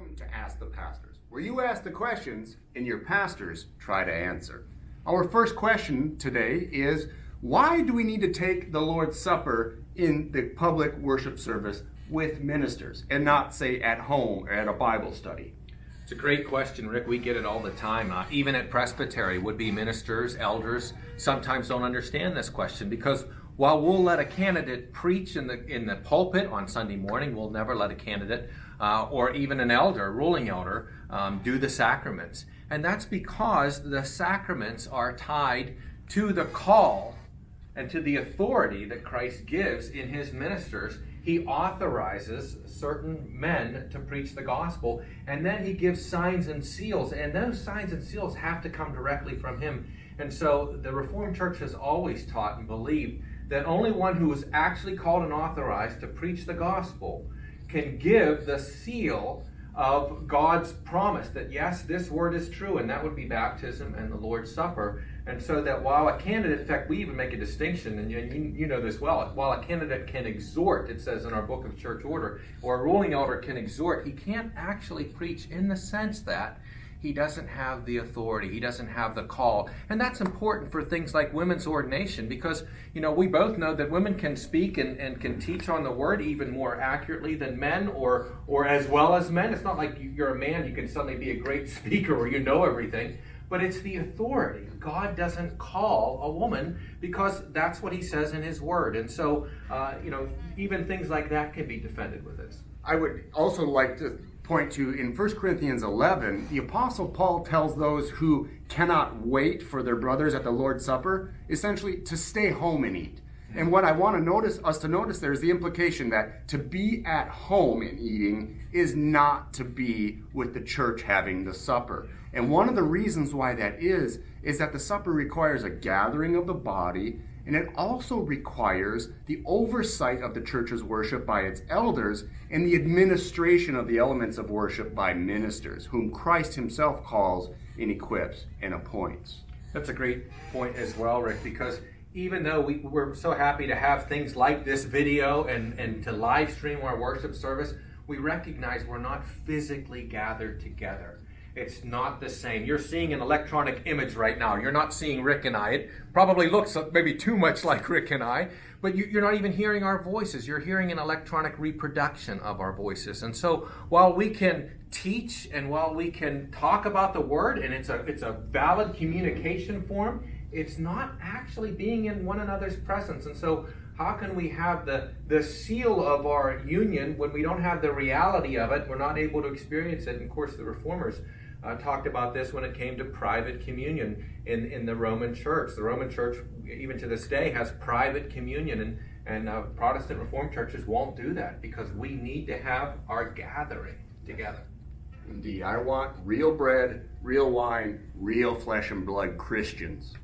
Welcome to Ask the Pastors, where you ask the questions and your pastors try to answer. Our first question today is, why do we need to take the Lord's Supper in the public worship service with ministers and not, say, at home or at a Bible study? It's a great question, Rick. We get it all the time. Even at presbytery, would-be ministers, elders, sometimes don't understand this question because while we'll let a candidate preach in the pulpit on Sunday morning, we'll never let a candidate or even an elder, ruling elder, do the sacraments. And that's because the sacraments are tied to the call and to the authority that Christ gives in his ministers. He authorizes certain men to preach the gospel, and then he gives signs and seals, and those signs and seals have to come directly from him. And so the Reformed Church has always taught and believed that only one who is actually called and authorized to preach the gospel can give the seal of God's promise that yes, this word is true, and that would be baptism and the Lord's Supper. And so that while a candidate, in fact, we even make a distinction, and you know this well, while a candidate can exhort, it says in our book of church order, or a ruling elder can exhort, he can't actually preach in the sense that he doesn't have the authority, he doesn't have the call. And that's important for things like women's ordination because, we both know that women can speak and can teach on the word even more accurately than men or as well as men. It's not like you're a man, you can suddenly be a great speaker or you know everything. But it's the authority. God doesn't call a woman because that's what he says in his word. And so, even things like that can be defended with this. I would also like to point to in 1 Corinthians 11, the Apostle Paul tells those who cannot wait for their brothers at the Lord's Supper, essentially to stay home and eat. And what I want us to notice there is the implication that to be at home and eating is not to be with the church having the supper. And one of the reasons why that is that the supper requires a gathering of the body, and it also requires the oversight of the church's worship by its elders and the administration of the elements of worship by ministers, whom Christ himself calls and equips and appoints. That's a great point as well, Rick, because even though we're so happy to have things like this video and to live stream our worship service, we recognize we're not physically gathered together. It's not the same. You're seeing an electronic image right now. You're not seeing Rick and I. It probably looks maybe too much like Rick and I, but you're not even hearing our voices. You're hearing an electronic reproduction of our voices. And so while we can teach and while we can talk about the word, and it's a valid communication form, it's not actually being in one another's presence. And so how can we have the seal of our union when we don't have the reality of it? We're not able to experience it. And of course, the Reformers talked about this when it came to private communion in the Roman Church. The Roman Church, even to this day, has private communion, and Protestant Reformed churches won't do that because we need to have our gathering together. Indeed, I want real bread, real wine, real flesh and blood Christians.